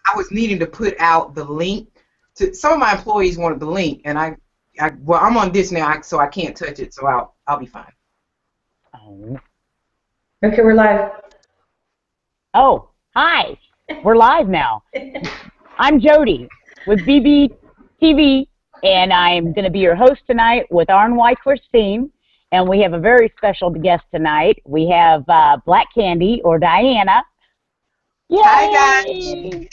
I was needing to put out the link to some of my employees wanted the link, and well, I'm on this now, so I can't touch it, so I'll be fine. Oh. Okay, we're live. Oh, hi. We're live now. I'm Jody with BBTV, and I'm going to be your host tonight with RNY Christine, and we have a very special guest tonight. We have Blakkandi, or Diana. Yay! Hi, guys.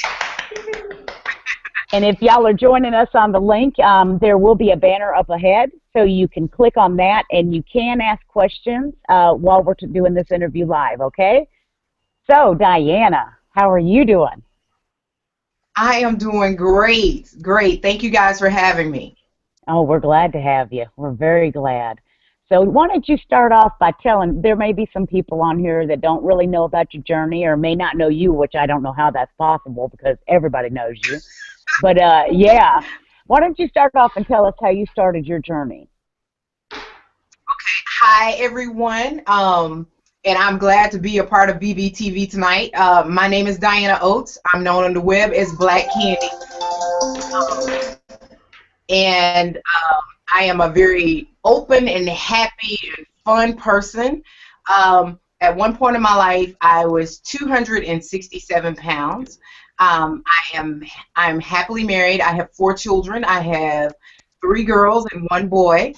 And if y'all are joining us on the link, there will be a banner up ahead, so you can click on that, and you can ask questions while we're doing this interview live, okay? So, Diana, how are you doing? I am doing great. Great. Thank you guys for having me. Oh, we're glad to have you. We're very glad. So why don't you start off by telling, there may be some people on here that don't really know about your journey or may not know you, which I don't know how that's possible because everybody knows you. But, yeah, why don't you start off and tell us how you started your journey? Okay. Hi, everyone. And I'm glad to be a part of BBTV tonight. My name is Diana Oates. I'm known on the web as Blakkandi. And I am a very open and happy and fun person. At one point in my life, I was 267 pounds. I'm happily married. I have 4 children. I have 3 girls and 1 boy.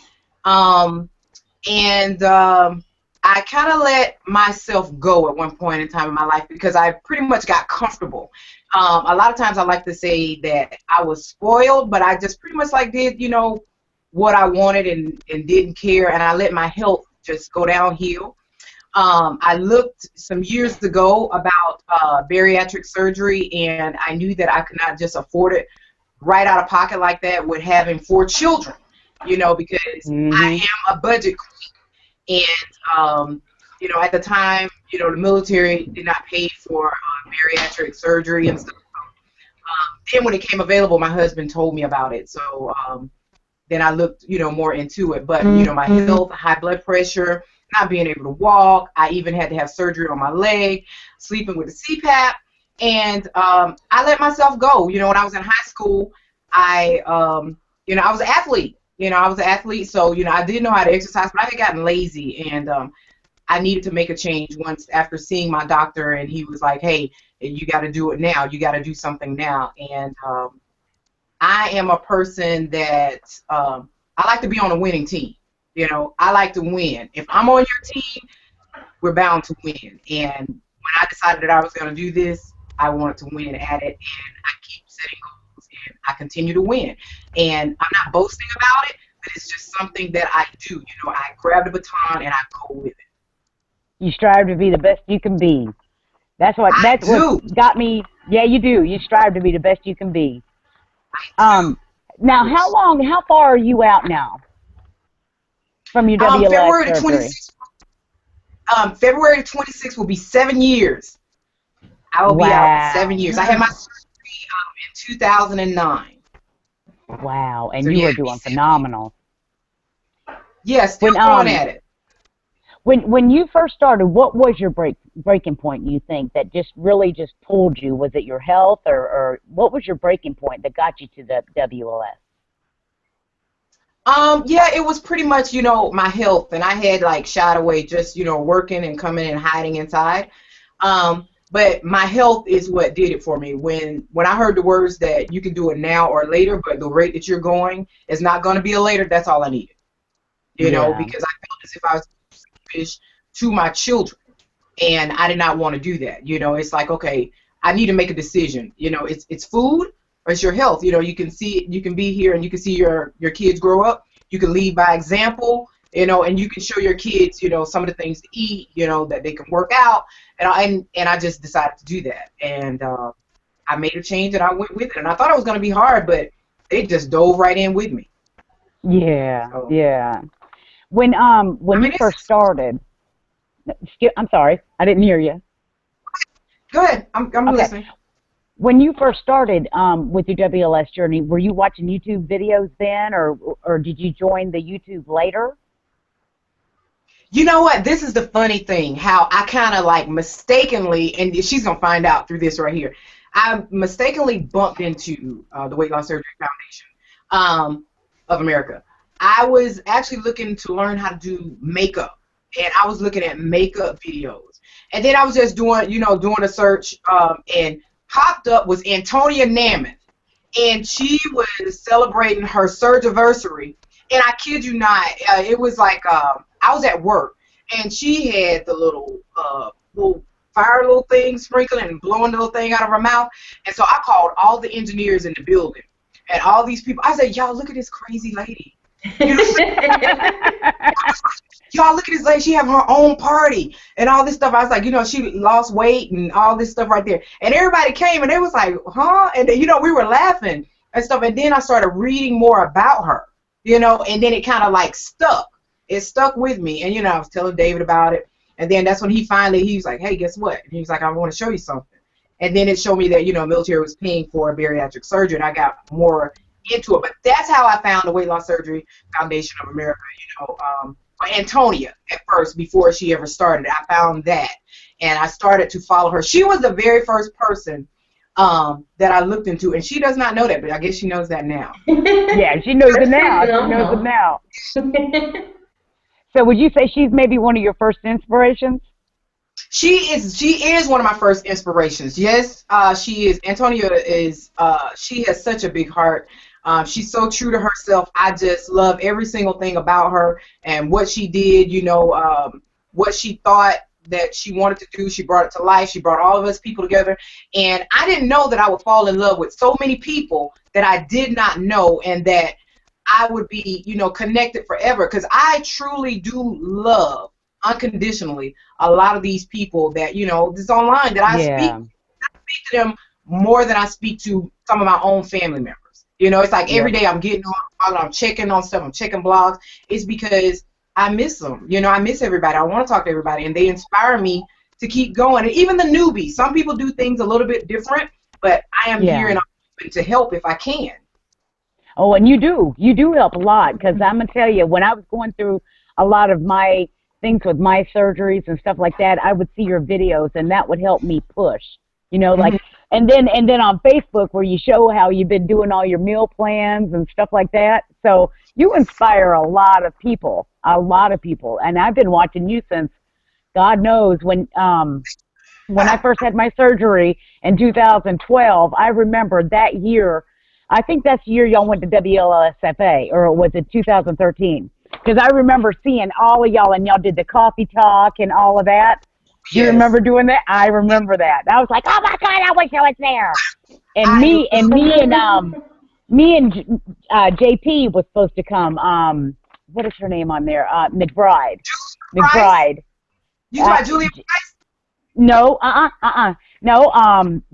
I kind of let myself go at one point in time in my life because I pretty much got comfortable. A lot of times I like to say that I was spoiled, but I just pretty much like did, you know, what I wanted and didn't care, and I let my health just go downhill. I looked some years ago about bariatric surgery, and I knew that I could not just afford it right out of pocket like that with having 4 children, you know, because I am a budget queen. And, you know, at the time, you know, the military did not pay for bariatric surgery and stuff. Then when it came available, my husband told me about it. So then I looked, you know, more into it. But, you know, my health, high blood pressure, not being able to walk. I even had to have surgery on my leg, sleeping with a CPAP. And I let myself go. You know, when I was in high school, you know, I was an athlete. You know, I was an athlete, so, you know, I didn't know how to exercise, but I had gotten lazy, and I needed to make a change once after seeing my doctor, and he was like, hey, you got to do it now. You got to do something now. And I am a person that I like to be on a winning team. You know, I like to win. If I'm on your team, we're bound to win. And when I decided that I was going to do this, I wanted to win at it, and I keep setting goals. And I continue to win. And I'm not boasting about it, but it's just something that I do. You know, I grab the baton and I go with it. You strive to be the best you can be. That's what got me. Yeah, you do. You strive to be the best you can be. Now, how far are you out now from your WLS surgery? February 26th will be 7 years. I will be out for 7 years. I had my surgery in 2009. Wow, and so you were doing phenomenal. Yes, still going at it. When you first started, what was your breaking point, you think, that just really just pulled you? Was it your health, or what was your breaking point that got you to the WLS? Yeah, it was pretty much, you know, my health, and I had, like, shied away just, you know, working and coming and hiding inside. But my health is what did it for me. When I heard the words that you can do it now or later, but the rate that you're going is not going to be a later, that's all I needed. You know, because I felt as if I was selfish to my children, and I did not want to do that. You know, it's like, okay, I need to make a decision. You know, it's food or it's your health. You know, you can be here and you can see your kids grow up. You can lead by example. You know, and you can show your kids, you know, some of the things to eat, you know, that they can work out, and I just decided to do that, and I made a change and I went with it, and I thought it was going to be hard, but they just dove right in with me. Yeah, so, yeah. When you first started, I'm sorry, I didn't hear you. Go ahead, I'm listening. When you first started with your WLS journey, were you watching YouTube videos then, or did you join the YouTube later? You know what? This is the funny thing, how I kind of like mistakenly, and she's going to find out through this right here, I mistakenly bumped into the Weight Loss Surgery Foundation of America. I was actually looking to learn how to do makeup, and I was looking at makeup videos. And then I was just doing, doing a search, and popped up was Antonia Namath, and she was celebrating her surgiversary. And I kid you not, it was like I was at work, and she had the little fire little thing sprinkling and blowing the little thing out of her mouth. And so I called all the engineers in the building and all these people. I said, y'all, look at this crazy lady. You know what I'm y'all, look at this lady. She have her own party and all this stuff. I was like, she lost weight and all this stuff right there. And everybody came and they was like, huh? And then, we were laughing and stuff. And then I started reading more about her, and then it kind of like stuck. It stuck with me. And, I was telling David about it. And then that's when he was like, hey, guess what? And he was like, I want to show you something. And then it showed me that, military was paying for a bariatric surgery, and I got more into it. But that's how I found the Weight Loss Surgery Foundation of America, Antonia at first, before she ever started. I found that, and I started to follow her. She was the very first person that I looked into, and she does not know that, but I guess she knows that now. Yeah, she knows it now. She knows it now. So would you say she's maybe one of your first inspirations? She is one of my first inspirations. Yes, she is. Antonia is. She has such a big heart. She's so true to herself. I just love every single thing about her and what she did. What she thought that she wanted to do. She brought it to life. She brought all of us people together. And I didn't know that I would fall in love with so many people that I did not know, and that I would be, connected forever, because I truly do love unconditionally a lot of these people that, this online that I speak to them more than I speak to some of my own family members. It's like every day I'm getting on, I'm checking on stuff, I'm checking blogs. It's because I miss them. I miss everybody. I want to talk to everybody, and they inspire me to keep going. And even the newbies, some people do things a little bit different, but I am here and I'm open to help if I can. Oh, and you do help a lot, because I'm going to tell you, when I was going through a lot of my things with my surgeries and stuff like that, I would see your videos, and that would help me push, like, and then on Facebook, where you show how you've been doing all your meal plans and stuff like that. So you inspire a lot of people, and I've been watching you since, God knows, when I first had my surgery in 2012. I remember that year. I think that's the year y'all went to WLSFA, or was it 2013? Because I remember seeing all of y'all, and y'all did the coffee talk and all of that. Do you remember doing that? I remember that. I was like, oh my God, I wish I was there. And me and JP was supposed to come. What is her name on there? McBride. McBride. You talking about Julia Price? No, no.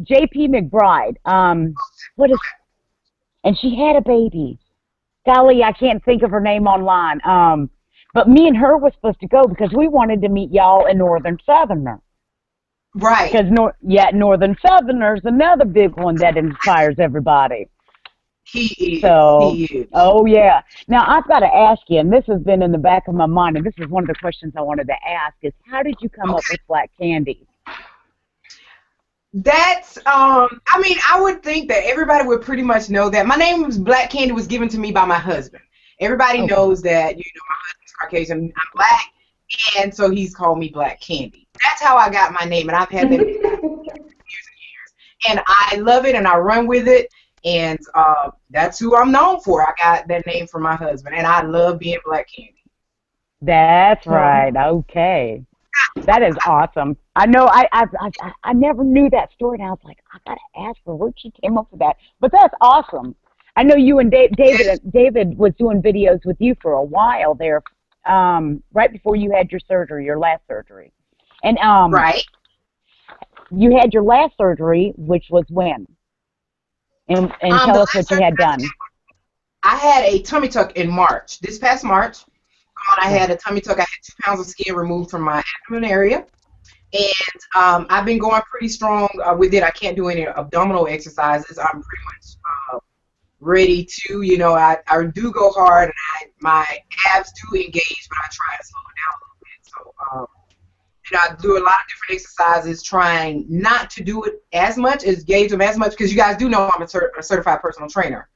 JP McBride. What is? And she had a baby. Golly, I can't think of her name online. But me and her were supposed to go because we wanted to meet y'all in Northern Southerner. Right. Because Northern Southerner's another big one that inspires everybody. He is. So, he is. Oh yeah. Now I've got to ask you, and this has been in the back of my mind, and this is one of the questions I wanted to ask: is how did you come up with Blakkandi? That's, I mean, I would think that everybody would pretty much know that. My name was Blakkandi was given to me by my husband. Everybody knows that, my husband's Caucasian, I'm black, and so he's called me Blakkandi. That's how I got my name, and I've had that for years and years. And I love it, and I run with it, and that's who I'm known for. I got that name from my husband, and I love being Blakkandi. That's right. Okay. That is awesome. I know I never knew that story, and I was like, I gotta ask her where she came up with that. But that's awesome. I know you and David was doing videos with you for a while there, right before you had your surgery, your last surgery. And right. You had your last surgery, which was when? And tell us what you had done. I had a tummy tuck in March. This past March. I had a tummy tuck. I had 2 pounds of skin removed from my abdomen area, and I've been going pretty strong with it. I can't do any abdominal exercises. I'm pretty much ready to, I do go hard, and my abs do engage, but I try to slow it down a little bit. So I do a lot of different exercises, trying not to do it as much, engage them as much, because you guys do know I'm a certified personal trainer.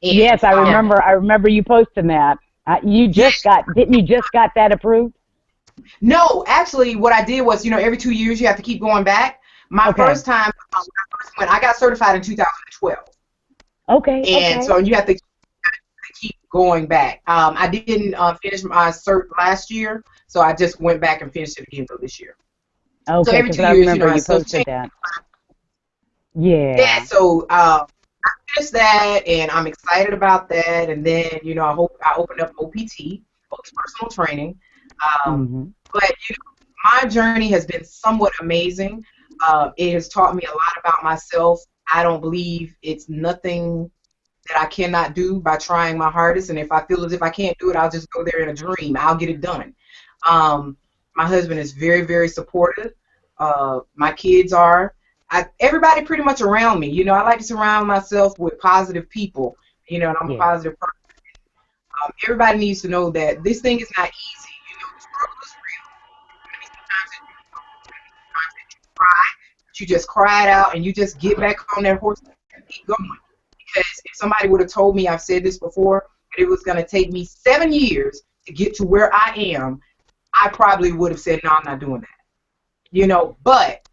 And, yes, I remember. I remember you posting that. Didn't you just got that approved? No, actually, what I did was, every 2 years you have to keep going back. My first time, when I got certified in 2012. Okay. And so you have to keep going back. I didn't finish my cert last year, so I just went back and finished it again for this year. Okay, so every 2 I years, remember I you posted that. Yeah. Yeah, so I finished that, and I'm excited about that. And then, I opened up OPT, personal training. But my journey has been somewhat amazing. It has taught me a lot about myself. I don't believe it's nothing that I cannot do by trying my hardest. And if I feel as if I can't do it, I'll just go there in a dream. I'll get it done. My husband is very, very supportive. My kids are. Everybody pretty much around me. I like to surround myself with positive people. And I'm a positive person. Everybody needs to know that this thing is not easy. The struggle is real. Sometimes that you cry, but you just cry it out and you just get back on that horse and keep going. Because if somebody would have told me, I've said this before, that it was going to take me 7 years to get to where I am, I probably would have said, no, I'm not doing that. But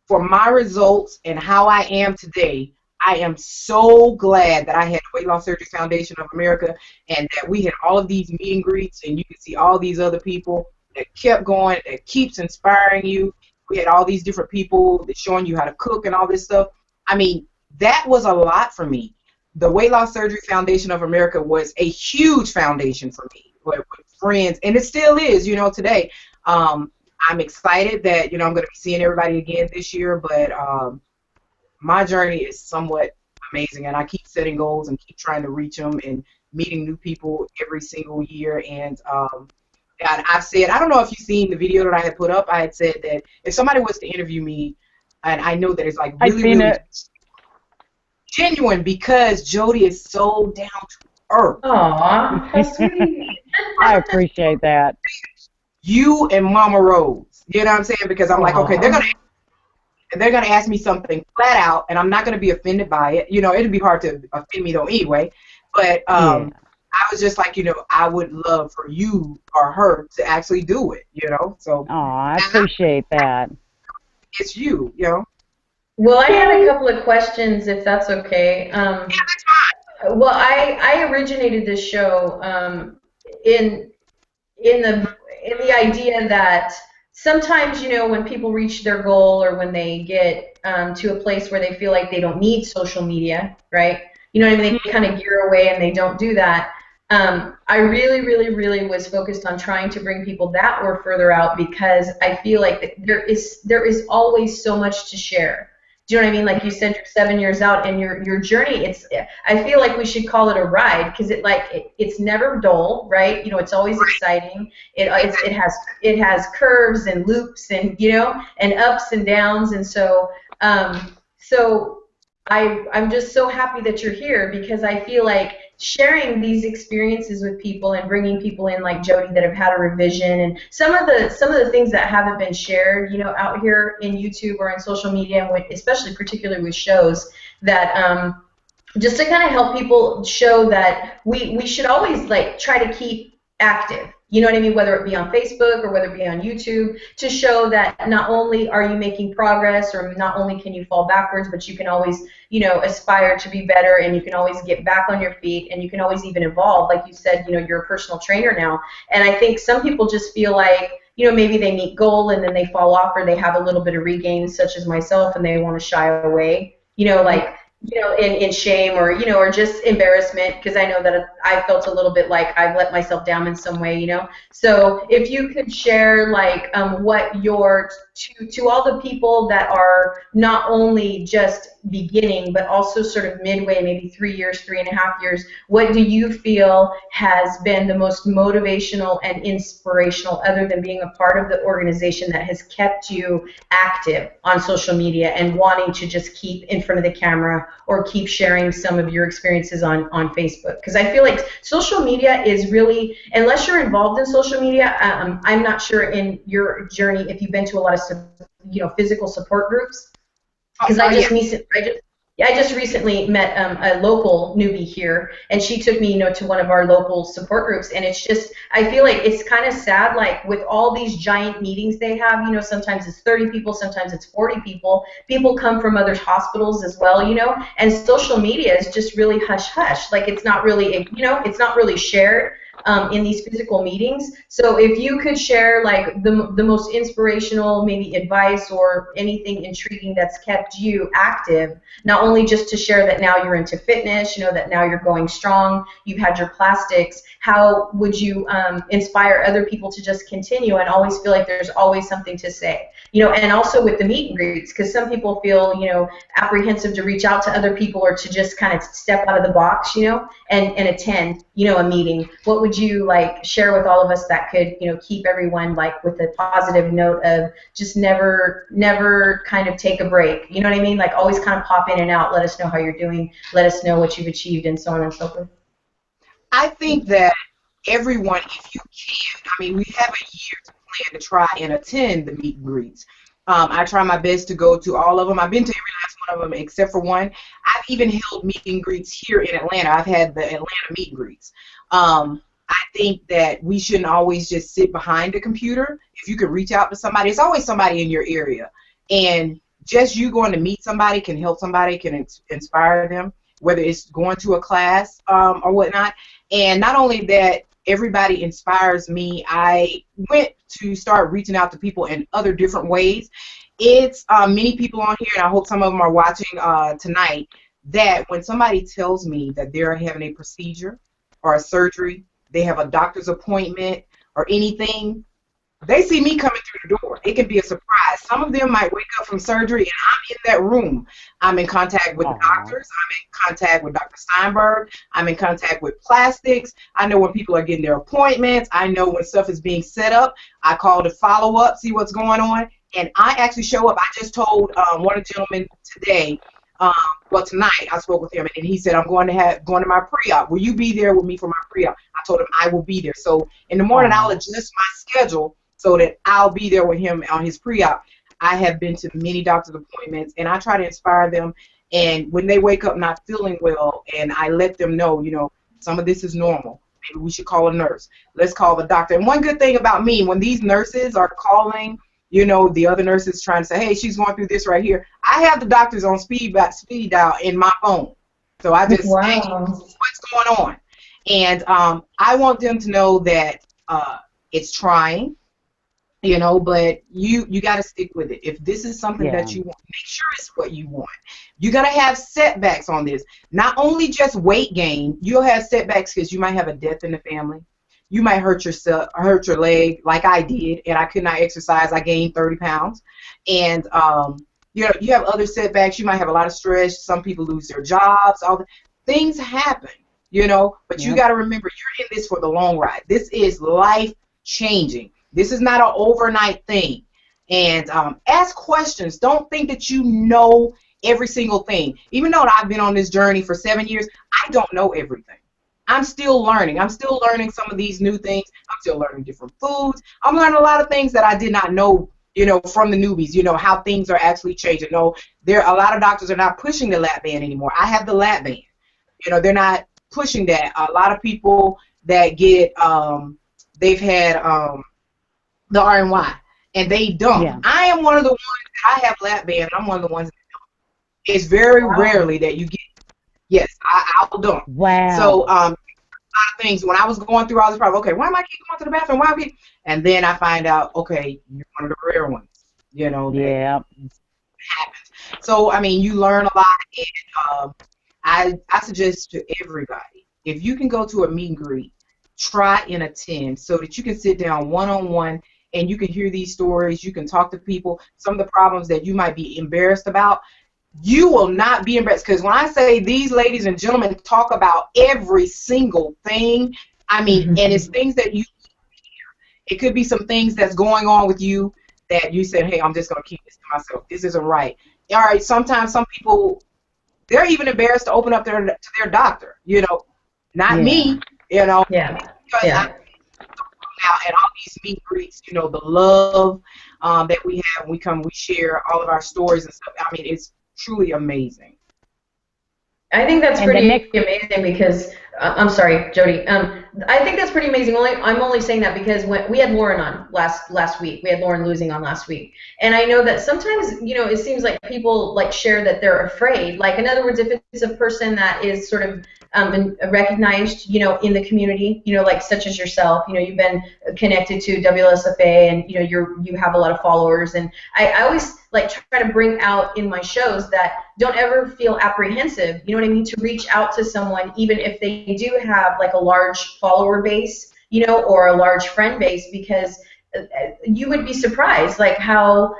for my results and how I am today, I am so glad that I had the Weight Loss Surgery Foundation of America, and that we had all of these meet and greets, and you can see all these other people that kept going, that keeps inspiring you. We had all these different people that showing you how to cook and all this stuff. I mean, that was a lot for me. The Weight Loss Surgery Foundation of America was a huge foundation for me, with friends, and it still is, today. I'm excited that, I'm going to be seeing everybody again this year, but my journey is somewhat amazing, and I keep setting goals and keep trying to reach them and meeting new people every single year. And I've said, I don't know if you've seen the video that I had put up, I had said that if somebody was to interview me, and I know that it's like really genuine, because Jody is so down to earth. Aww, how sweet. I appreciate that. You and Mama Rose, you know what I'm saying? Because I'm like, okay, they're gonna ask me something flat out, and I'm not gonna be offended by it. It'd be hard to offend me though anyway. But I was just like, I would love for you or her to actually do it. So. I appreciate that. It's you, Well, I had a couple of questions, if that's okay. Yeah, that's fine. Well, I originated this show in the idea that sometimes, when people reach their goal, or when they get to a place where they feel like they don't need social media, right? You know what I mean? They kind of gear away and they don't do that. I really, really, really was focused on trying to bring people that were further out, because I feel like there is always so much to share. Do you know what I mean? Like you said, you're 7 years out, and your journey. I feel like we should call it a ride, because it's never dull, right? It's always exciting. It has curves and loops, and and ups and downs, and so I'm just so happy that you're here, because I feel like sharing these experiences with people and bringing people in like Jody that have had a revision, and some of the things that haven't been shared, out here in YouTube or in social media, and especially particularly with shows, that just to kind of help people show that we should always try to keep active. You know what I mean? Whether it be on Facebook or whether it be on YouTube, to show that not only are you making progress, or not only can you fall backwards, but you can always, aspire to be better, and you can always get back on your feet, and you can always even evolve. Like you said, you're a personal trainer now. And I think some people just feel like, maybe they meet goal and then they fall off, or they have a little bit of regain, such as myself, and they want to shy away, in shame, or just embarrassment, because I know that I felt a little bit like I've let myself down in some way, So if you could share, what your to all the people that are not only just beginning, but also sort of midway, maybe 3 years, 3.5 years, what do you feel has been the most motivational and inspirational, other than being a part of the organization, that has kept you active on social media and wanting to just keep in front of the camera or keep sharing some of your experiences on Facebook? Because I feel like social media is really, unless you're involved in social media, I'm not sure in your journey if you've been to a lot of physical support groups. Because I just recently met a local newbie here, and she took me, to one of our local support groups, and it's just, I feel like it's kind of sad, like with all these giant meetings they have, sometimes it's 30 people, sometimes it's 40 people. People come from other hospitals as well, and social media is just really hush hush. Like it's not really, it's not really shared in these physical meetings. So if you could share like the most inspirational maybe advice or anything intriguing that's kept you active, not only just to share that now you're into fitness, that now you're going strong, you've had your plastics, how would you inspire other people to just continue and always feel like there's always something to say? And also with the meet and greets, because some people feel, apprehensive to reach out to other people or to just kind of step out of the box, and attend, a meeting. What would you like share with all of us that could, keep everyone like with a positive note of just never kind of take a break? You know what I mean? Like always kind of pop in and out, let us know how you're doing, let us know what you've achieved, and so on and so forth. I think that everyone, if you can, we have a year to plan to try and attend the meet and greets. I try my best to go to all of them. I've been to every last one of them except for one. I've even held meet and greets here in Atlanta. I've had the Atlanta meet and greets. I think that we shouldn't always just sit behind the computer. If you could reach out to somebody, it's always somebody in your area. And just you going to meet somebody can help somebody, can inspire them, whether it's going to a class or whatnot. And not only that, everybody inspires me. I went to start reaching out to people in other different ways. It's many people on here, and I hope some of them are watching tonight, that when somebody tells me that they're having a procedure or a surgery, they have a doctor's appointment or anything, they see me coming through the door. It can be a surprise. Some of them might wake up from surgery and I'm in that room. I'm in contact with the doctors. I'm in contact with Dr. Steinberg. I'm in contact with plastics. I know when people are getting their appointments. I know when stuff is being set up. I call to follow up, see what's going on, and I actually show up. I just told one of the gentlemen today, tonight I spoke with him, and he said, I'm going to my pre-op. Will you be there with me for my pre-op? I told him I will be there. So in the morning I'll adjust my schedule so that I'll be there with him on his pre-op. I have been to many doctor's appointments, and I try to inspire them. And when they wake up not feeling well, and I let them know, some of this is normal. Maybe we should call a nurse. Let's call the doctor. And one good thing about me, when these nurses are calling, the other nurses trying to say, hey, she's going through this right here, I have the doctors on speed dial in my phone. So I just, hey, what's going on? And I want them to know that it's trying. But you got to stick with it. If this is something that you want, make sure it's what you want. You're going to have setbacks on this. Not only just weight gain, you'll have setbacks because you might have a death in the family. You might hurt your leg like I did, and I could not exercise. I gained 30 pounds. And, you have other setbacks. You might have a lot of stress. Some people lose their jobs. All the things happen, But you got to remember, you're in this for the long ride. This is life-changing. This is not an overnight thing. And ask questions. Don't think that you know every single thing. Even though I've been on this journey for 7 years, I don't know everything. I'm still learning. I'm still learning some of these new things. I'm still learning different foods. I'm learning a lot of things that I did not know, from the newbies, how things are actually changing. No, a lot of doctors are not pushing the lap band anymore. I have the lap band. They're not pushing that. A lot of people that get, they've had, the RNY, and they don't. Yeah. I am one of the ones that I have lap band. I'm one of the ones that don't. It's very rarely that you get. Yes, I'll do. Wow. So a lot of things. When I was going through all this problem, okay, why am I keep going to the bathroom? Why am I? And then I find out, okay, you're one of the rare ones. Yeah. That happens. So you learn a lot, and I suggest to everybody, if you can go to a meet and greet, try and attend so that you can sit down one-on-one and you can hear these stories, you can talk to people, some of the problems that you might be embarrassed about, you will not be embarrassed. Because when I say these ladies and gentlemen talk about every single thing, I mean, and it's things that you, it could be some things that's going on with you that you said, hey, I'm just going to keep this to myself. This isn't right. All right, sometimes some people, they're even embarrassed to open up to their doctor, you know, not me, you know. Yeah. Because Yeah. now at all these meet and greets, you know, the love that we have, we share all of our stories and stuff. I mean, it's truly amazing. I think that's pretty amazing because I'm sorry, Jody. I think that's pretty amazing. I'm only saying that because when we had Lauren on last week, we had Lauren Losing on last week, and I know that sometimes, you know, it seems like people like share that they're afraid. Like, in other words, if it's a person that is sort of recognized, you know, in the community, you know, like such as yourself, you know, you've been connected to WLSFA, and you know, you have a lot of followers, and I always like try to bring out in my shows that don't ever feel apprehensive, you know what I mean, to reach out to someone even if they do have like a large follower base, you know, or a large friend base, because you would be surprised like how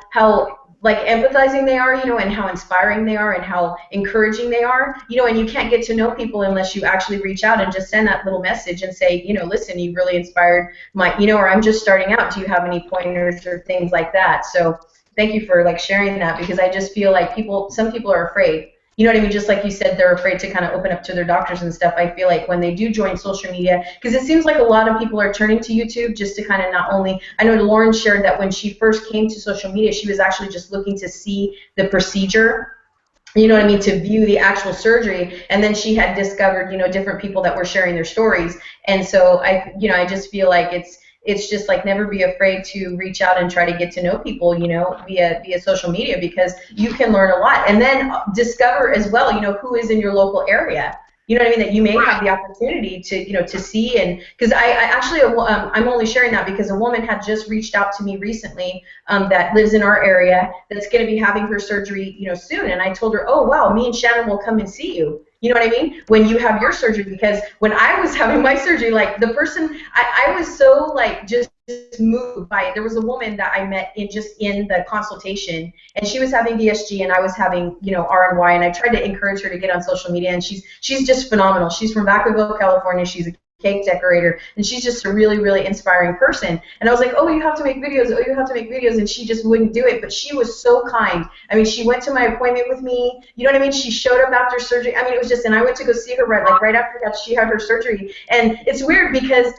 like empathizing they are, you know, and how inspiring they are and how encouraging they are, you know, and you can't get to know people unless you actually reach out and just send that little message and say, you know, listen, you really inspired my, you know, or I'm just starting out, do you have any pointers or things like that? So thank you for like sharing that, because I just feel like some people are afraid. You know what I mean? Just like you said, they're afraid to kind of open up to their doctors and stuff. I feel like when they do join social media, because it seems like a lot of people are turning to YouTube just to kind of not only, I know Lauren shared that when she first came to social media, she was actually just looking to see the procedure, you know what I mean, to view the actual surgery, and then she had discovered, you know, different people that were sharing their stories. And so I just feel like it's just like never be afraid to reach out and try to get to know people, you know, via social media, because you can learn a lot, and then discover as well, you know, who is in your local area. You know what I mean? That you may have the opportunity to, you know, to see. And because I actually, I'm only sharing that because a woman had just reached out to me recently that lives in our area that's going to be having her surgery, you know, soon. And I told her, oh, wow, me and Shannon will come and see you. You know what I mean? When you have your surgery, because when I was having my surgery, like the person, I was so like just moved by it. There was a woman that I met in the consultation, and she was having VSG and I was having, you know, RNY, and I tried to encourage her to get on social media, and she's just phenomenal. She's from Vacaville, California. She's a cake decorator, and she's just a really, really inspiring person. And I was like, oh, you have to make videos. Oh, you have to make videos. And she just wouldn't do it. But she was so kind. I mean, she went to my appointment with me. You know what I mean? She showed up after surgery. I mean, it was just, and I went to go see her right after that. She had her surgery. And it's weird because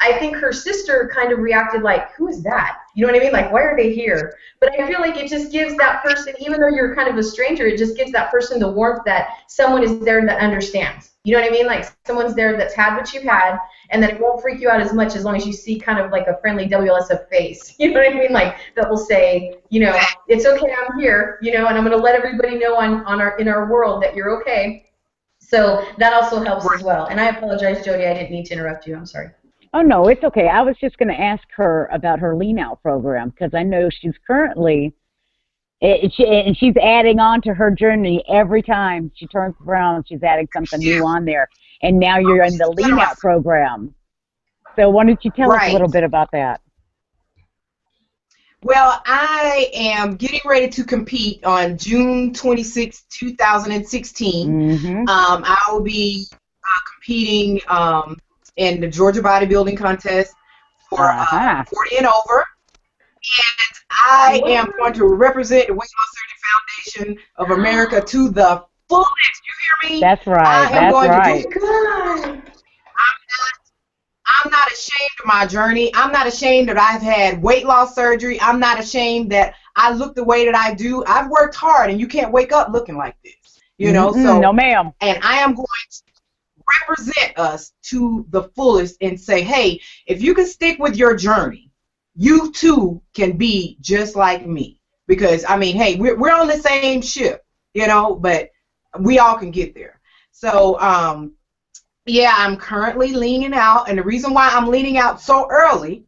I think her sister kind of reacted like, who is that? You know what I mean? Like, why are they here? But I feel like it just gives that person, even though you're kind of a stranger, it just gives that person the warmth that someone is there that understands. You know what I mean? Like, someone's there that's had what you've had, and that it won't freak you out as much as long as you see kind of like a friendly WLSF face. You know what I mean? Like, that will say, you know, it's okay, I'm here, you know, and I'm going to let everybody know in our world that you're okay. So that also helps as well. And I apologize, Jody, I didn't mean to interrupt you. I'm sorry. Oh, no, it's okay. I was just going to ask her about her lean out program, because I know she's currently, and she's adding on to her journey every time she turns around. She's adding something new on there. And now you're in the lean out program. So why don't you tell us a little bit about that? Well, I am getting ready to compete on June 26, 2016. Mm-hmm. I will be competing in the Georgia bodybuilding contest for 40 and over. And I am going to represent the Weight Loss Surgery Foundation of America to the fullest. You hear me? That's right. I am going to do good. I'm not ashamed of my journey. I'm not ashamed that I've had weight loss surgery. I'm not ashamed that I look the way that I do. I've worked hard, and you can't wake up looking like this. You know? So no, ma'am. And I am going to represent us to the fullest and say, hey, if you can stick with your journey, you too can be just like me. Because, I mean, hey, we're on the same ship, you know, but we all can get there. So, yeah, I'm currently leaning out, and the reason why I'm leaning out so early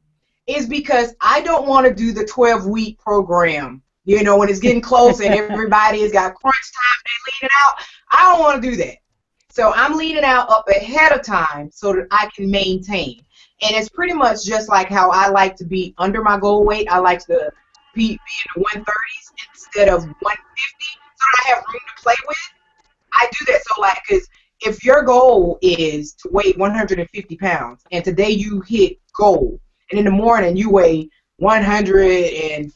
is because I don't want to do the 12-week program, you know, when it's getting close and everybody has got crunch time, they're leaning out. I don't want to do that. So I'm leaning out up ahead of time so that I can maintain. And it's pretty much just like how I like to be under my goal weight. I like to be in the 130s instead of 150, so that I have room to play with. I do that so like, because if your goal is to weigh 150 pounds, and today you hit goal, and in the morning you weigh 150.6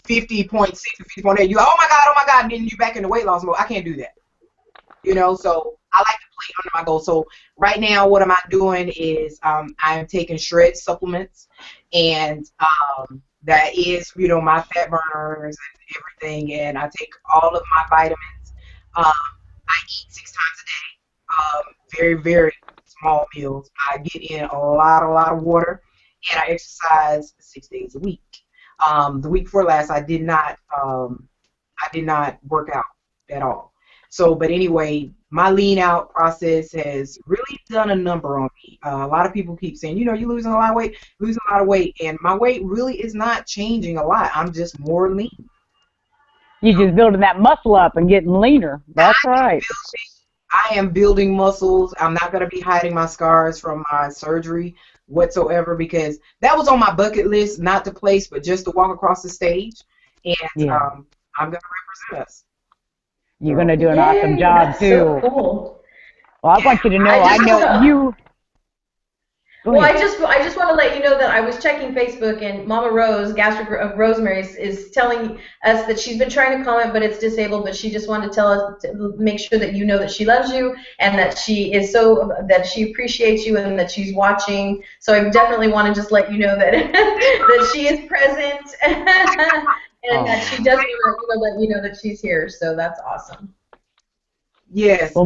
or 50.8, you oh my God, and then you back in the weight loss mode. I can't do that. You know, so I like to play under my goal. So right now, what am I doing is I'm taking shred supplements, and that is, you know, my fat burners and everything, and I take all of my vitamins. I eat 6 times a day, very, very small meals. I get in a lot of water, and I exercise 6 days a week. The week before last, I did not work out at all. So, but anyway, my lean out process has really done a number on me. A lot of people keep saying, you know, you're losing a lot of weight, and my weight really is not changing a lot. I'm just more lean. You're just building that muscle up and getting leaner. That's right. I am building muscles. I'm not going to be hiding my scars from my surgery whatsoever, because that was on my bucket list, not to place, but just to walk across the stage. And I'm going to represent us. You're going to do an awesome job, too. So cool. Well, I want you to know, I know you. Well, I just want to let you know that I was checking Facebook, and Mama Rose, Gastric Rosemary, is telling us that she's been trying to comment, but it's disabled. But she just wanted to tell us, to make sure that you know that she loves you, and that she appreciates you, and that she's watching. So I definitely want to just let you know that that she is present, and that she does want to let you know that she's here. So that's awesome. Yes, well,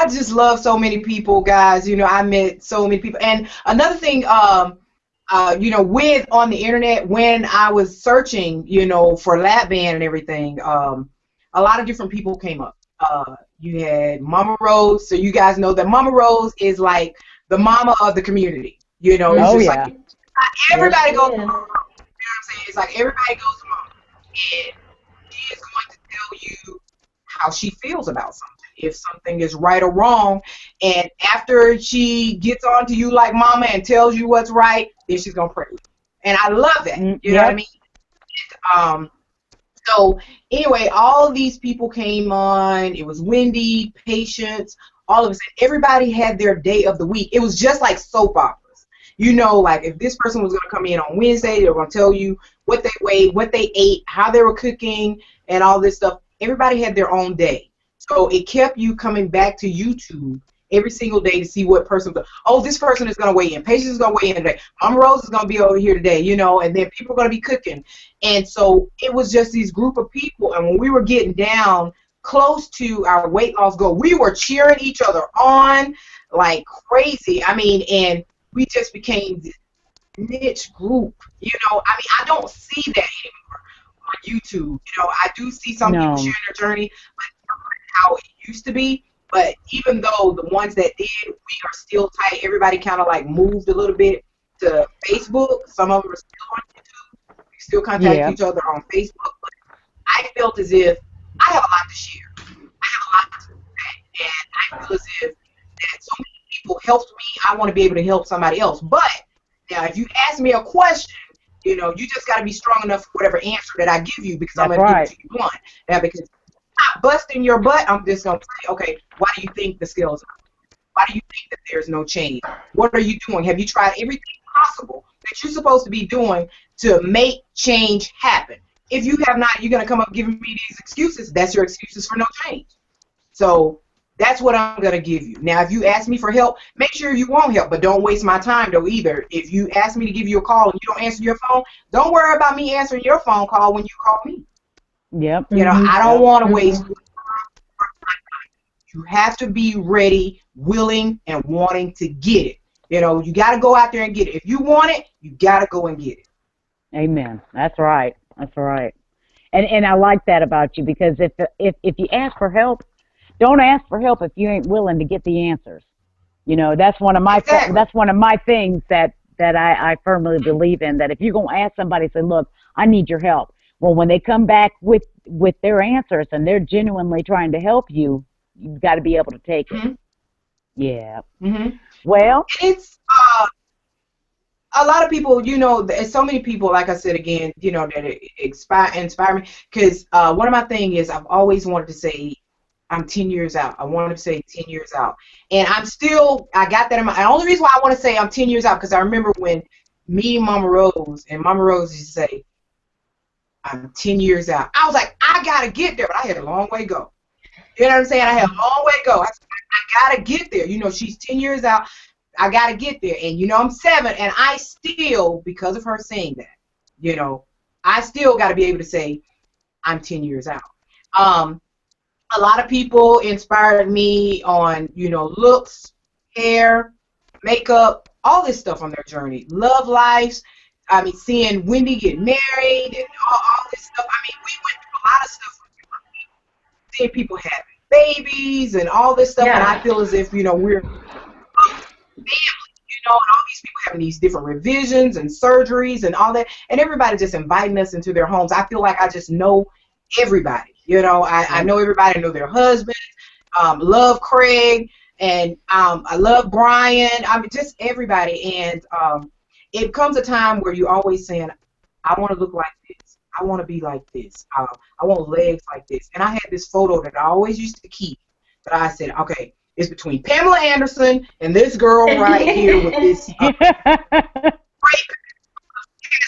I just love so many people, guys. You know, I met so many people. And another thing, you know, on the internet, when I was searching, you know, for lap band and everything, a lot of different people came up. You had Mama Rose, so you guys know that Mama Rose is like the mama of the community. You know, it's just like everybody goes to Mama. You know what I'm saying? It's like everybody goes to Mama, and she is going to tell you how she feels about something, if something is right or wrong. And after she gets on to you like mama and tells you what's right, then she's going to pray with you. And I love that. You know what I mean? And, so anyway, all these people came on. It was Wendy, Patience, all of us. Everybody had their day of the week. It was just like soap operas. You know, like if this person was going to come in on Wednesday, they were going to tell you what they weighed, what they ate, how they were cooking, and all this stuff. Everybody had their own day. So it kept you coming back to YouTube every single day to see what person, oh, this person is going to weigh in. Patience is going to weigh in today. Mama Rose is going to be over here today, you know, and then people are going to be cooking. And so it was just these group of people. And when we were getting down close to our weight loss goal, we were cheering each other on like crazy. I mean, and we just became this niche group. You know, I mean, I don't see that anymore on YouTube. You know, I do see some people sharing their journey, but how it used to be. But even though the ones that did, we are still tight. Everybody kind of like moved a little bit to Facebook. Some of them are still on YouTube. We still contact each other on Facebook. But I felt as if I have a lot to share. I have a lot to say. And I feel as if that so many people helped me. I want to be able to help somebody else. But now, if you ask me a question, you know, you just got to be strong enough for whatever answer that I give you, because I'm going to give it to you blunt. Now, because not busting your butt, I'm just going to say, okay, why do you think the scales are? Why do you think that there's no change? What are you doing? Have you tried everything possible that you're supposed to be doing to make change happen? If you have not, you're going to come up giving me these excuses. That's your excuses for no change. So that's what I'm going to give you. Now, if you ask me for help, make sure you won't help, but don't waste my time, though, either. If you ask me to give you a call and you don't answer your phone, don't worry about me answering your phone call when you call me. Yep. You know, I don't want to waste. You have to be ready, willing, and wanting to get it. You know, you got to go out there and get it. If you want it, you got to go and get it. Amen. That's right. That's right. And I like that about you, because if you ask for help, don't ask for help if you ain't willing to get the answers. You know, that's one of my that's one of my things that I firmly believe in. That if you're gonna ask somebody, say, look, I need your help. Well, when they come back with their answers and they're genuinely trying to help you, you've got to be able to take it. Yeah. Mm-hmm. Well, it's a lot of people, you know, there's so many people, like I said again, you know, that inspire me. Because one of my thing is I've always wanted to say I'm 10 years out. I wanted to say 10 years out. And I got that in my, the only reason why I want to say I'm 10 years out, because I remember when me and Mama Rose used to say, I'm 10 years out. I was like, I got to get there, but I had a long way to go. You know what I'm saying? I had a long way to go. I got to get there. You know, she's 10 years out. I got to get there. And, you know, I'm 7, and I still, because of her saying that, you know, I still got to be able to say I'm 10 years out. A lot of people inspired me on, you know, looks, hair, makeup, all this stuff on their journey. Love lives. I mean, seeing Wendy get married and all this stuff. I mean, we went through a lot of stuff. Seeing people having babies and all this stuff, and I feel as if, you know, we're family, you know, and all these people having these different revisions and surgeries and all that, and everybody just inviting us into their homes. I feel like I just know everybody. You know, I know everybody. I know their husbands. Love Craig, and I love Brian. I mean, just everybody. And it comes a time where you're always saying, I want to look like this. I want to be like this. I want legs like this. And I had this photo that I always used to keep that I said, okay, it's between Pamela Anderson and this girl right here with this great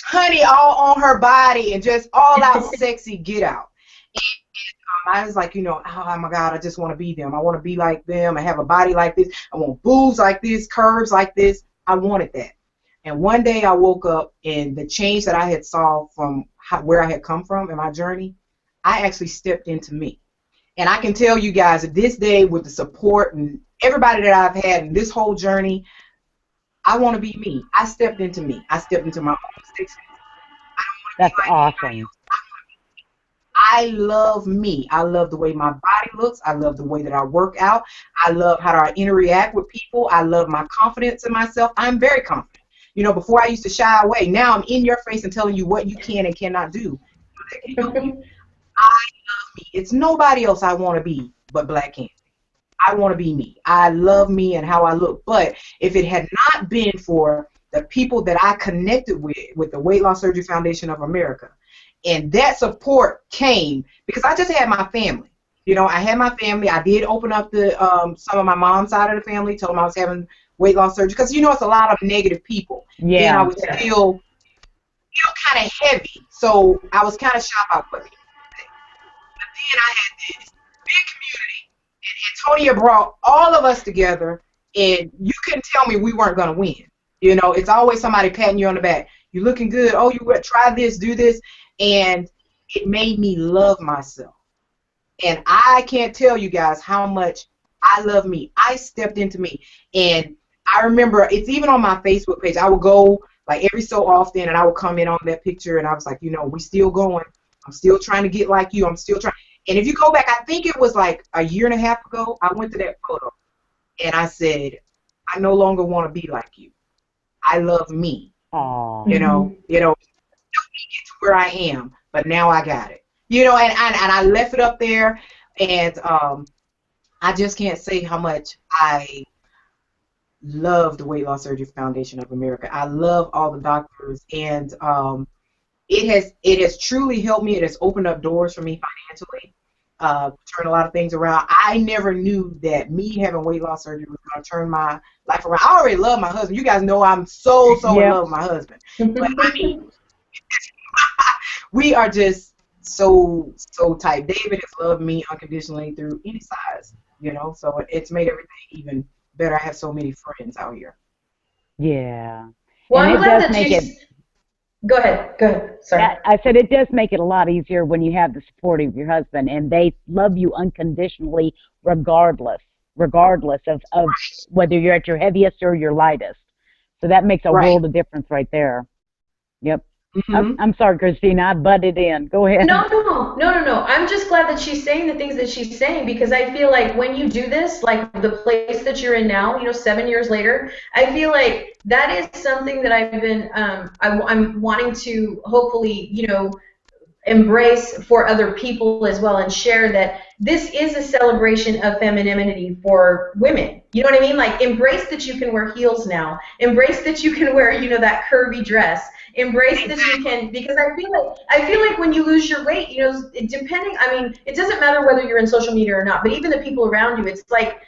honey all on her body and just all out sexy get out. And I was like, you know, oh my God, I just want to be them. I want to be like them. I have a body like this. I want boobs like this, curves like this. I wanted that. And one day I woke up, and the change that I had saw from where I had come from in my journey, I actually stepped into me. And I can tell you guys that this day, with the support and everybody that I've had in this whole journey, I want to be me. I stepped into me. I stepped into my own sexiness. That's awesome. I love me. I love the way my body looks. I love the way that I work out. I love how I interact with people. I love my confidence in myself. I'm very confident. You know, before I used to shy away. Now I'm in your face and telling you what you can and cannot do. I love me. It's nobody else I want to be but Blakkandi. I want to be me. I love me and how I look. But if it had not been for the people that I connected with the Weight Loss Surgery Foundation of America, and that support came because I just had my family. You know, I had my family. I did open up the some of my mom's side of the family, told them I was having weight loss surgery, because, you know, it's a lot of negative people. Yeah. And I was feel kind of heavy. So I was kind of shocked about what people said. But then I had this big community, and Antonia brought all of us together, and you couldn't tell me we weren't going to win. You know, it's always somebody patting you on the back. You're looking good. Oh, you try this, do this. And it made me love myself. And I can't tell you guys how much I love me. I stepped into me. And I remember, it's even on my Facebook page. I would go like every so often, and I would comment on that picture, and I was like, you know, we still going. I'm still trying to get like you. I'm still trying. And if you go back, I think it was like a year and a half ago, I went to that photo, and I said, I no longer want to be like you. I love me. Aww. You know, get to where I am, but now I got it. You know, and I left it up there, and I just can't say how much I love the Weight Loss Surgery Foundation of America. I love all the doctors, and it has truly helped me. It has opened up doors for me financially, turn a lot of things around. I never knew that me having weight loss surgery was going to turn my life around. I already love my husband. You guys know I'm so in love with my husband. But I mean, we are just so tight. David has loved me unconditionally through any size, you know, so it's made everything even better. I have so many friends out here. Yeah. Well, and I'm glad that you... Go ahead. Sorry. I said it does make it a lot easier when you have the support of your husband, and they love you unconditionally regardless of whether you're at your heaviest or your lightest. So that makes a world of difference right there. Yep. Mm-hmm. I'm sorry, Christina, I butted in. Go ahead. No. I'm just glad that she's saying the things that she's saying, because I feel like when you do this, like the place that you're in now, you know, 7 years later, I feel like that is something that I've been, I'm wanting to hopefully, you know, embrace for other people as well, and share that, this is a celebration of femininity for women. You know what I mean? Like, embrace that you can wear heels now. Embrace that you can wear, you know, that curvy dress. Embrace that you can, because I feel like when you lose your weight, you know, depending, I mean, it doesn't matter whether you're in social media or not, but even the people around you, it's like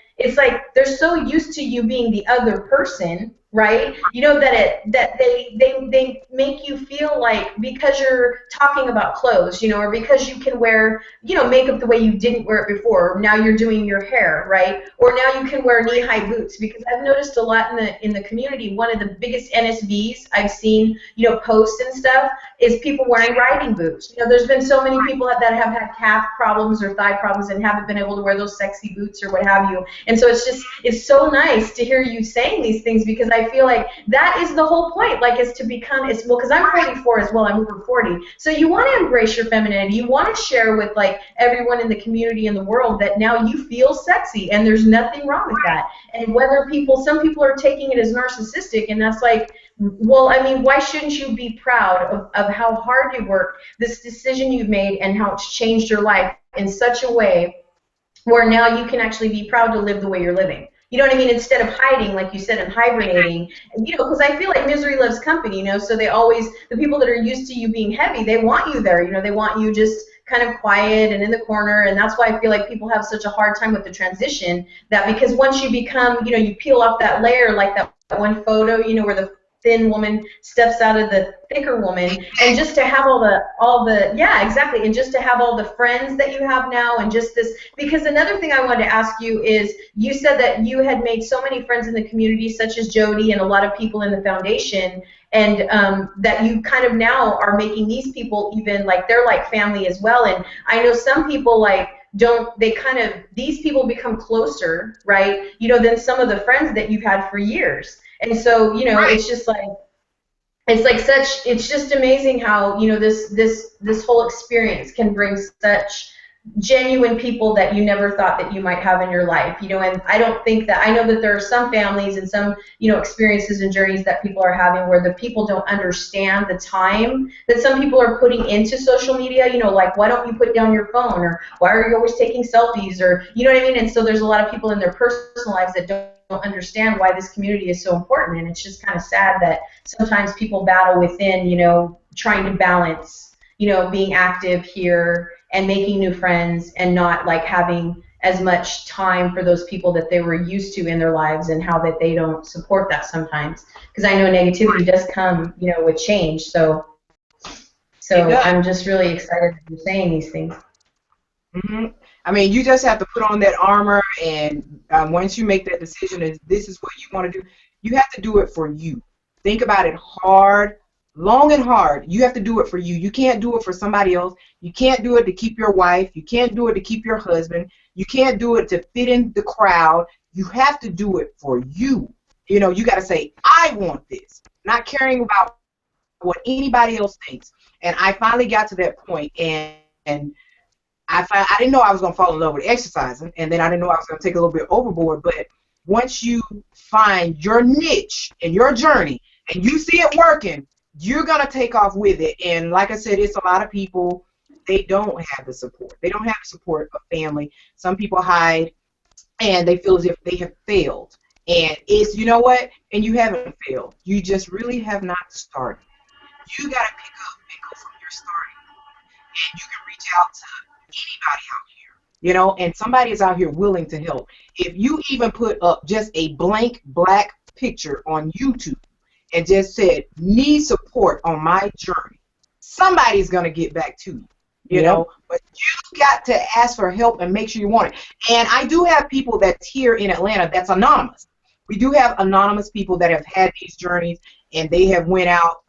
they're so used to you being the other person, right? You know, that they make you feel like, because you're talking about clothes, you know, or because you can wear, you know, makeup the way you didn't wear it before, or now you're doing your hair, right? Or now you can wear knee-high boots, because I've noticed a lot in the community, one of the biggest NSVs I've seen, you know, posts and stuff, is people wearing riding boots. You know, there's been so many people that have had calf problems or thigh problems and haven't been able to wear those sexy boots or what have you. And so it's so nice to hear you saying these things, because I feel like that is the whole point, like, is to become, well, because I'm 44 as well, I'm over 40. So you want to embrace your femininity. You want to share with, like, everyone in the community in the world that now you feel sexy, and there's nothing wrong with that. And whether some people are taking it as narcissistic, and that's like, well, I mean, why shouldn't you be proud of how hard you worked, this decision you've made, and how it's changed your life in such a way where now you can actually be proud to live the way you're living. You know what I mean? Instead of hiding, like you said, and hibernating, you know, because I feel like misery loves company, you know, so the people that are used to you being heavy, they want you there, you know, they want you just kind of quiet and in the corner, and that's why I feel like people have such a hard time with the transition, that because once you become, you know, you peel off that layer, like that one photo, you know, where the thin woman steps out of the thicker woman, and just to have all the yeah, exactly, and just to have all the friends that you have now, and just this, because another thing I wanted to ask you is, you said that you had made so many friends in the community, such as Jody and a lot of people in the foundation, and that you kind of now are making these people even, like, they're like family as well. And I know some people, like, these people become closer, right, you know, than some of the friends that you've had for years. And so, you know, it's just like, it's just amazing how, you know, this whole experience can bring such genuine people that you never thought that you might have in your life, you know. And I know that there are some families and some, you know, experiences and journeys that people are having where the people don't understand the time that some people are putting into social media, you know, like, why don't you put down your phone, or why are you always taking selfies, or, you know what I mean? And so there's a lot of people in their personal lives that don't understand why this community is so important, and it's just kind of sad that sometimes people battle within, you know, trying to balance, you know, being active here and making new friends, and not, like, having as much time for those people that they were used to in their lives, and how that they don't support that sometimes, because I know negativity does come, you know, with change. So I'm just really excited that you're saying these things. Mm-hmm. I mean, you just have to put on that armor, and once you make that decision, this is what you want to do, you have to do it for you. Think about it hard, long and hard. You have to do it for you. You can't do it for somebody else. You can't do it to keep your wife. You can't do it to keep your husband. You can't do it to fit in the crowd. You have to do it for you. You know, you got to say, I want this, not caring about what anybody else thinks. And I finally got to that point, and I didn't know I was going to fall in love with exercising, and then I didn't know I was going to take a little bit overboard. But once you find your niche and your journey, and you see it working, you're going to take off with it. And like I said, it's a lot of people, they don't have the support. They don't have the support of family. Some people hide, and they feel as if they have failed. And it's, you know what? And you haven't failed. You just really have not started. You got to pick up and go from your starting point. And you can reach out to anybody out here, you know, and somebody is out here willing to help. If you even put up just a blank black picture on YouTube and just said, need support on my journey, somebody's going to get back to you, you know, but you got to ask for help and make sure you want it. And I do have people that's here in Atlanta that's anonymous. We do have anonymous people that have had these journeys, and they have went out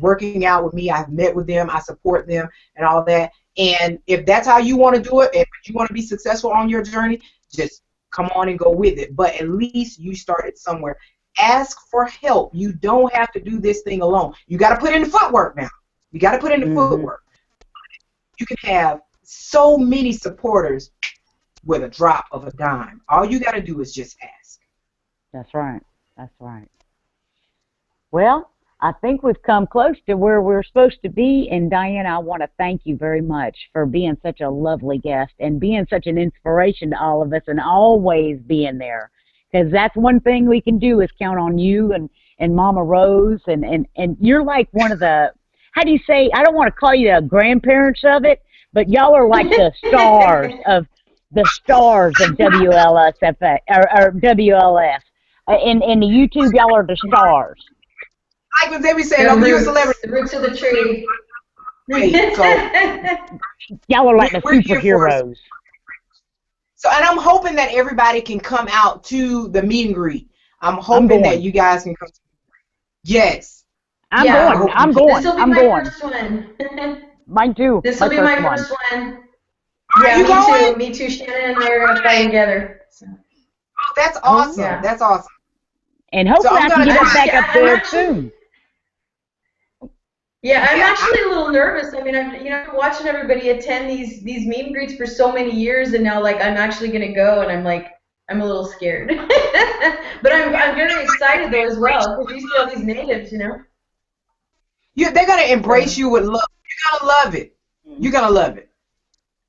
working out with me. I've met with them. I support them and all that. And if that's how you want to do it, if you want to be successful on your journey, just come on and go with it. But at least you started somewhere. Ask for help. You don't have to do this thing alone. You got to put in the footwork now. You got to put in the footwork. You can have so many supporters with a drop of a dime. All you got to do is just ask. That's right. That's right. Well, I think we've come close to where we're supposed to be. And Diana, I want to thank you very much for being such a lovely guest and being such an inspiration to all of us and always being there. Because that's one thing we can do is count on you and Mama Rose. And you're like one of the, how do you say, I don't want to call you the grandparents of it, but y'all are like the stars of WLSFA or WLS. In the YouTube, y'all are the stars. Like what they be saying, oh, you're a celebrity. The roots of the tree. Right, so y'all are like the superheroes. So, and I'm hoping that everybody can come out to the meet and greet. I'm hoping that you guys can come. Yes. I'm going. This will be my first one. Mine too. This will be my first one. Yeah, me too. Me too. Shannon and I are going to fly together. So. Oh, that's awesome. Yeah. That's awesome. And hopefully I can get us back up there soon. Yeah, I'm actually a little nervous. I mean, I'm watching everybody attend these meet and greets for so many years, and now like I'm actually gonna go, and I'm a little scared. But I'm very excited though as well because you see all these natives, you know. They're gonna embrace you with love. You're gonna love it. You're gonna love it.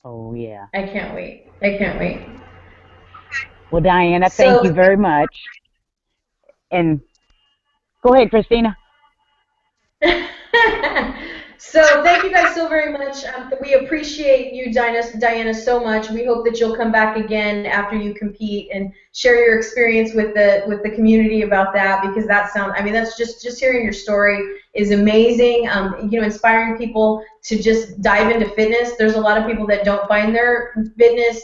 Oh yeah. I can't wait. I can't wait. Well, Diana, thank you very much. And go ahead, Christina. So thank you guys so very much. We appreciate you, Diana, so much. We hope that you'll come back again after you compete and share your experience with the community about that, because that's just hearing your story is amazing. Inspiring people to just dive into fitness. There's a lot of people that don't find their fitness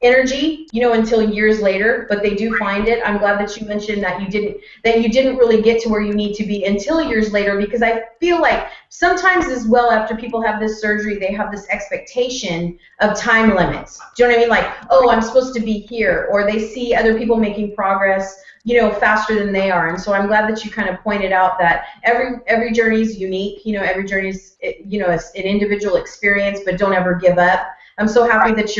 energy, until years later, but they do find it. I'm glad that you mentioned that you didn't really get to where you need to be until years later, because I feel like sometimes as well after people have this surgery, they have this expectation of time limits. Do you know what I mean? Like, oh, I'm supposed to be here, or they see other people making progress, faster than they are. And so I'm glad that you kind of pointed out that every journey is unique. Every journey is, it's an individual experience, but don't ever give up. I'm so happy that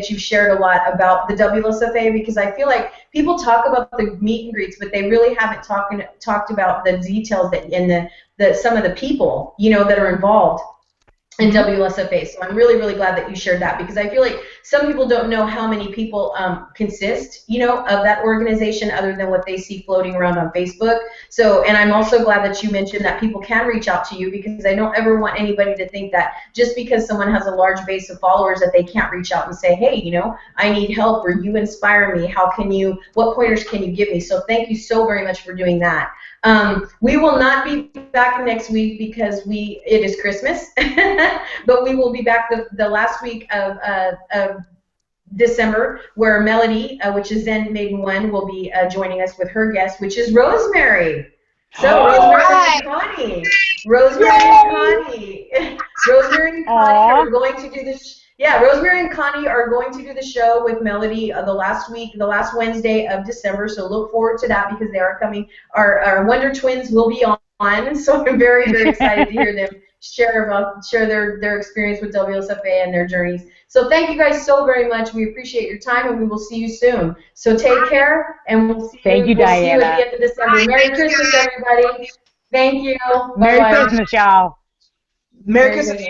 you've shared a lot about the WLSFA, because I feel like people talk about the meet and greets, but they really haven't talked about the details and the some of the people that are involved in WLSFA. So I'm really, really glad that you shared that, because I feel like some people don't know how many people consist, of that organization other than what they see floating around on Facebook. So, and I'm also glad that you mentioned that people can reach out to you, because I don't ever want anybody to think that just because someone has a large base of followers that they can't reach out and say, hey, I need help, or you inspire me. What pointers can you give me? So thank you so very much for doing that. We will not be back next week because it is Christmas, but we will be back the last week of December, where Melody, which is Zen Maiden One, will be joining us with her guest, which is Rosemary. So Rosemary and Connie are going to do this. Yeah, Rosemary and Connie are going to do the show with Melody the last Wednesday of December. So look forward to that, because they are coming. Our Wonder Twins will be on, so I'm very, very excited to hear them share their experience with WLSFA and their journeys. So thank you guys so very much. We appreciate your time, and we will see you soon. So take care, and we'll see you Diana. See you at the end of December. Merry Christmas, everybody. Thank you. Merry Christmas, y'all. Merry Christmas.